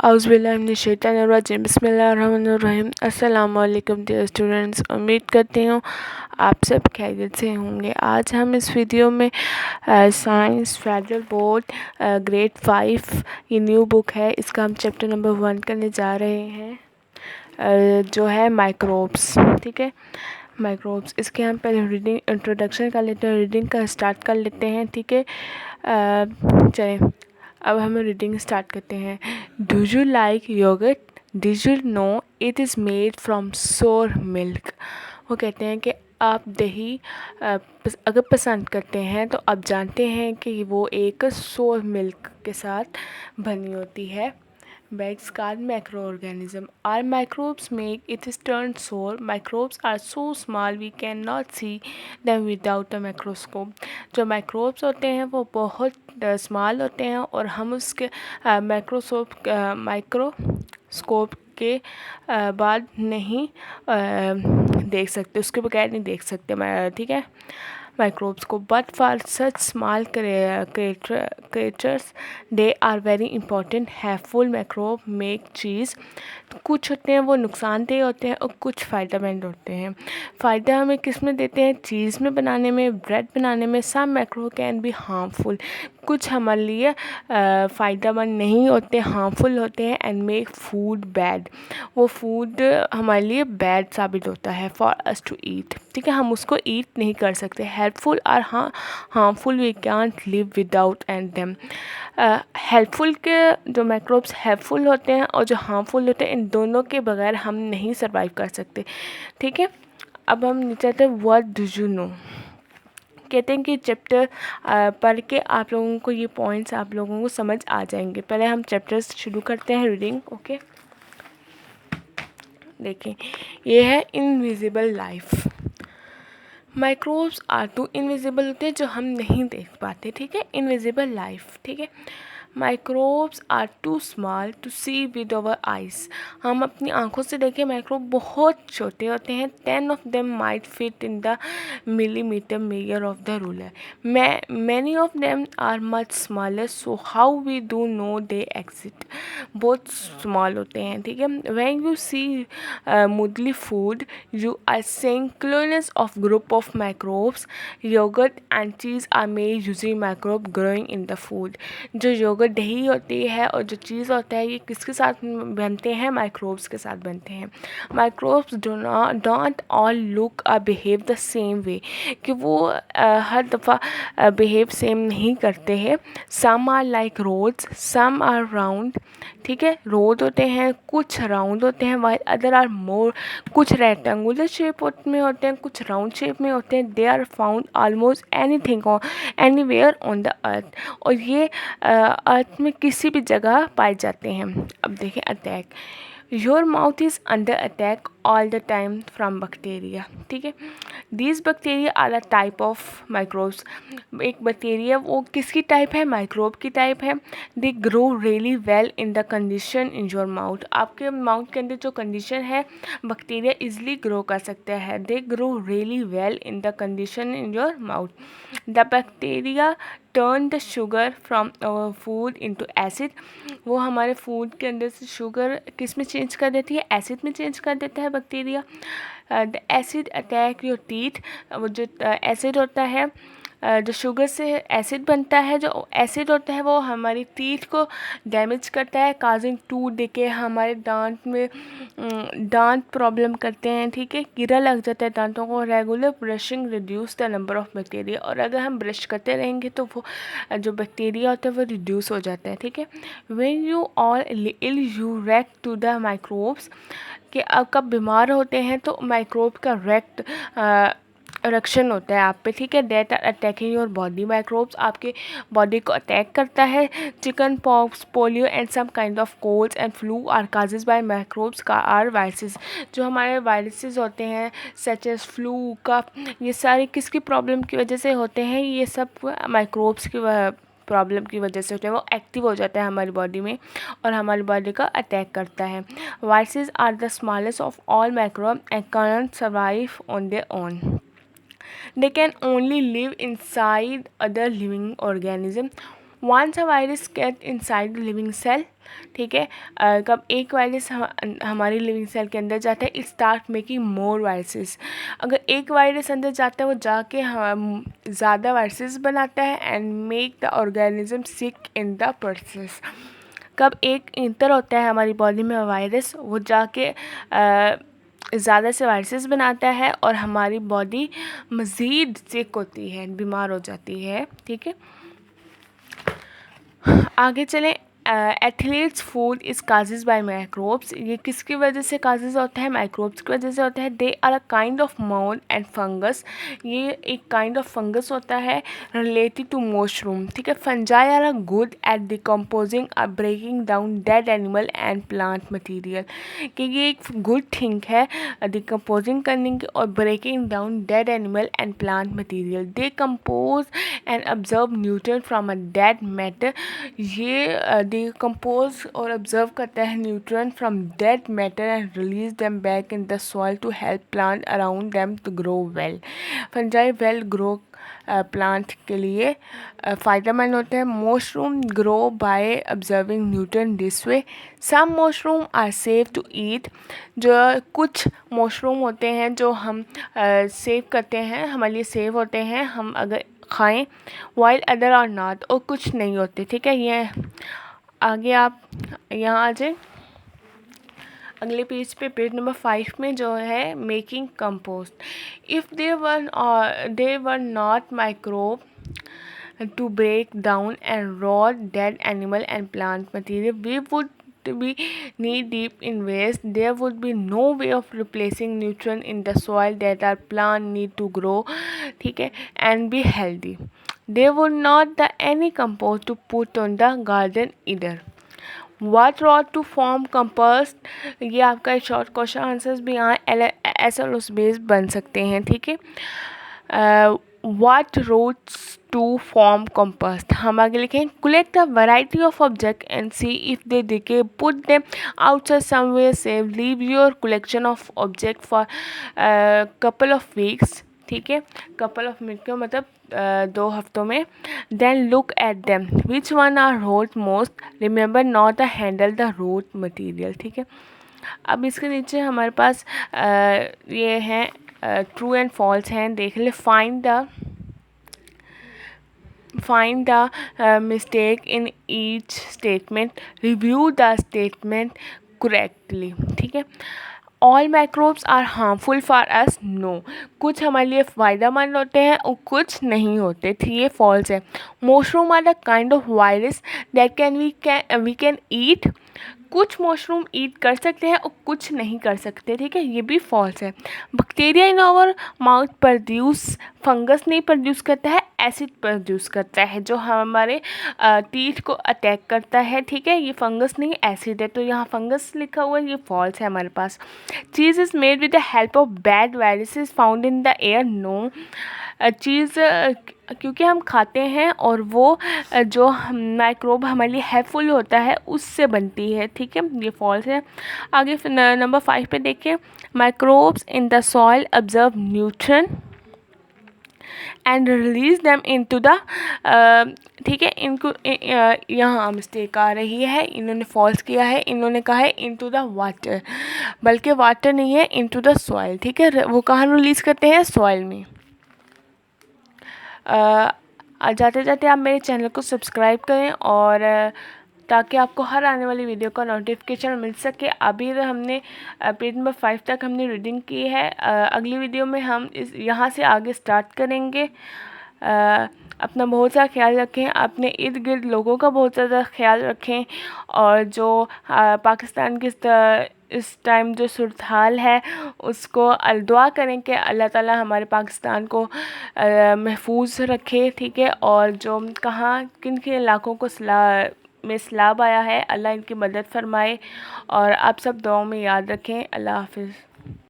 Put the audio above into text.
औज़ुबिल्लाहिमिनश्शैतानिर्रजीम बिस्मिल्लाहिर्रहमानिर्रहीम। अस्सलाम वालेकुम डियर स्टूडेंट्स, उम्मीद करती हूँ आप सब खैरियत से होंगे। आज हम इस वीडियो में साइंस फेडरल बोर्ड ग्रेड 5 ये न्यू बुक है, इसका हम चैप्टर नंबर 1 करने जा रहे हैं जो है माइक्रोब्स। ठीक है, माइक्रोब्स। इसके हम पहले रीडिंग इंट्रोडक्शन कर लेते हैं, रीडिंग का स्टार्ट कर लेते हैं। ठीक है, चलें अब हम रीडिंग स्टार्ट करते हैं। Do you like yoghurt? Did you know it is made from sour milk? वो कहते हैं कि आप दही अगर पसंद करते हैं तो आप जानते हैं कि वो एक सोर मिल्क के साथ बनी होती है। Bags called microorganisms. Our microbes make it turn sour. Microbes are so small we cannot see them without a microscope. जो microbes होते हैं वो बहुत स्मॉल होते हैं और हम उसके माइक्रोस्कोप के बाद नहीं देख सकते, उसके बगैर नहीं देख सकते। ठीक है, माइक्रोब्स को। But for such small creatures they are very important. Helpful microbe make cheese. कुछ होते हैं वो नुकसानदेह होते हैं और कुछ फ़ायदेमंद होते हैं। फ़ायदा हमें किस में देते हैं? चीज़ में बनाने में, ब्रेड बनाने में। Some micro can be harmful. कुछ हमारे लिए फ़ायदेमंद नहीं होते, हार्मफुल होते हैं। And make food bad. वो फूड हमारे लिए बैड साबित होता है फॉर अस टू ईट। ठीक है, हम उसको ईट नहीं कर सकते। हेल्पफुल और harmful we can't live without and them. Helpful के जो माइक्रोब्स हेल्पफुल होते हैं और जो हार्मफुल होते हैं, इन दोनों के बगैर हम नहीं सर्वाइव कर सकते। ठीक है, अब हम नीचे आते हैं। What do you know? कहते हैं कि चैप्टर पढ़ के आप लोगों को ये पॉइंट्स आप लोगों को समझ आ जाएंगे। पहले हम चैप्टर्स शुरू करते हैं रीडिंग। ओके, देखें, ये है invisible life. Microbes are too invisible होते हैं, जो हम नहीं देख पाते। ठीक है, इनविजिबल लाइफ। ठीक है, microbes are too small to see with our eyes. हम अपनी आंखों से देखें, माइक्रोब बहुत छोटे होते हैं। 10 of them might fit in the millimetre measure of the ruler. Many of them are much smaller, so how we do know they exist. बहुत स्मॉल होते हैं। ठीक है, when you see mouldy food you are seeing colonies of group of microbes. Yogurt and cheese are made using microbe growing in the food. जो yogurt दही होती है और जो चीज़ होता है, ये किसके साथ बनते हैं? माइक्रोब्स के साथ बनते हैं। माइक्रोब्स डोंट ऑल लुक और बिहेव द सेम वे, कि वो हर दफ़ा बिहेव सेम नहीं करते हैं। Some are like rods, some are round. ठीक है, रोड होते हैं, कुछ राउंड होते हैं, वाइल अदर आर मोर, कुछ रेक्टेंगुलर शेप में होते हैं, कुछ राउंड शेप में होते हैं। They are found almost anything anywhere on the earth. और ये अर्थ में किसी भी जगह पाए जाते हैं। अब देखें, attack. Your mouth is under attack all the time from bacteria. ठीक है, these bacteria are a type of microbes. एक बैक्टीरिया वो किसकी टाइप है? माइक्रोब की टाइप है। They grow really well in the condition in your mouth. आपके mouth के अंदर जो कंडीशन है, बैक्टीरिया इजली ग्रो कर सकता है। They grow really well in the condition in your mouth. The bacteria turn the sugar from our food into acid. वो हमारे फूड के अंदर से शुगर किस में चेंज कर देती है? एसिड में चेंज कर देता है bacteria. The acid attack your teeth. वो जो एसिड होता है, जो शुगर से एसिड बनता है, जो एसिड होता है वो हमारी टीथ को डैमेज करता है, काजिंग टूथ डिके। हमारे दांत में दांत प्रॉब्लम करते हैं। ठीक है, कीड़ा लग जाता है दांतों को। Regular brushing reduce the number of bacteria. और अगर हम ब्रश करते रहेंगे तो वो जो बैक्टीरिया होता है वो रिड्यूस हो जाता है। ठीक है, when you all ill you react to the microbes, कि अब कब बीमार होते हैं तो माइक्रोब का रक्षण होता है आप पे। ठीक है, that are attacking your body. Microbes आपके बॉडी को अटैक करता है। Chicken pox, polio and some kind of colds and flu are causes by microbes का आर वायरसेस। जो हमारे वायरसेस होते हैं सच एज फ्लू, कफ, ये सारी किसकी प्रॉब्लम की वजह से होते हैं? ये सब माइक्रोब्स की प्रॉब्लम की वजह से होते हैं। वो एक्टिव हो जाता है हमारी बॉडी में और हमारी बॉडी का अटैक करता है। Viruses are the smallest of all microbe and cannot survive on their own. They can only live inside other living organism. Once a virus get inside living cell, ठीक है, कब एक वायरस हमारी living cell के अंदर जाता है, it start making more viruses. अगर एक वायरस अंदर जाता है वो जाके हम ज़्यादा वायरसेस बनाता है and make the organism sick in the process. कब एक इंटर होता है हमारी बॉडी में वायरस, वो जाके ज़्यादा से वायरसेस बनाता है और हमारी बॉडी मज़ीद सिक होती है, बीमार हो जाती है, ठीक है। आगे चलें। Athletes food is causes by microbes. ये किसकी वजह से काजेज होता है? माइक्रोब्स की वजह से होता है। They are a kind of mouth and fungus. ये एक काइंड ऑफ फंगस होता है रिलेटेड टू मशरूम, ठीक है। Fungi are a good at decomposing breaking down dead animal and plant material, कि ये एक गुड थिंग है डिकम्पोजिंग करने की और breaking down dead animal and plant material. They compose and observe nutrient from a dead matter. ये decompose और observe करता है nutrient from dead matter and release them back in the soil to help plant around them to grow well. Fungi well grow plant के लिए फ़ायदेमंद होते हैं। Mushroom grow by observing nutrient this way. Some mushroom are safe to eat. जो कुछ mushroom होते हैं जो हम सेव करते हैं, हमारे लिए सेव होते हैं, हम अगर खाएं, वाइल अदर आर नॉट, और कुछ नहीं होते, ठीक है। ये आगे आप यहाँ आ जाए अगले पेज पे, पेज नंबर 5 में जो है making compost. If they were not microbe to break down and rot dead animal and plant material, we would be knee deep in waste. There would be no way of replacing nutrient in the soil that our plant need to grow, ठीक है, and be healthy. There would not the any compost to put on the garden either. What rot to form compost? ये आपका short question answers भी यहाँ एसएलओस base बन सकते हैं, ठीक है। What roots to form compost? हम आगे लिखें collect a variety of objects and see if they decay. Put them outside somewhere safe. Leave your collection of objects for a couple of weeks. ठीक है, couple of weeks का मतलब 2 हफ्तों में. Then look at them. Which one are rot most? Remember not to handle the rot material. ठीक है, अब इसके नीचे हमारे पास ये हैं ट्रू एंड फॉल्स हैं, देख ले। Find the mistake in each statement, review the statement correctly, ठीक है। All microbes are harmful for us, no. कुछ हमारे लिए फ़ायदेमंद होते हैं और कुछ नहीं होते, ठीक, ये फॉल्स है। Mushroom are the kind of virus that we can eat. कुछ मशरूम ईट कर सकते हैं और कुछ नहीं कर सकते, ठीक है, ये भी फॉल्स है। Bacteria in our mouth produce, fungus नहीं प्रोड्यूस करता है, एसिड प्रोड्यूस करता है जो हमारे टीथ को अटैक करता है, ठीक है, ये फंगस नहीं एसिड है, तो यहाँ फंगस लिखा हुआ है, ये फॉल्स है हमारे पास। Cheese is made with the help of bad viruses found in the air, no. Cheese क्योंकि हम खाते हैं और वो जो माइक्रोब हमारे लिए हेल्पफुल होता है उससे बनती है, ठीक है, ये फॉल्स है। आगे नंबर 5 पे देखिए, microbes in the soil observe nutrient and release them into the, ठीक है, इनको यहाँ मिस्टेक आ रही है, इन्होंने फॉल्स किया है, इन्होंने कहा है इनटू द वाटर, बल्कि वाटर नहीं है, इनटू द सॉइल, ठीक है। वो कहाँ रिलीज़ करते हैं? सॉइल में। जाते जाते आप मेरे चैनल को सब्सक्राइब करें और ताकि आपको हर आने वाली वीडियो का नोटिफिकेशन मिल सके। अभी हमने पेज नंबर 5 तक हमने रीडिंग की है। अगली वीडियो में हम यहाँ से आगे स्टार्ट करेंगे। अपना बहुत सा ख्याल रखें, अपने इर्द गिर्द लोगों का बहुत ज़्यादा ख्याल रखें, और जो पाकिस्तान की इस टाइम जो सूरत हाल है उसको दुआ करें कि अल्लाह ताला हमारे पाकिस्तान को महफूज रखे, ठीक है। और जो कहाँ किन किन इलाकों को में सैलाब आया है, अल्लाह इनकी मदद फरमाए, और आप सब दुआओं में याद रखें। अल्लाह हाफिज़।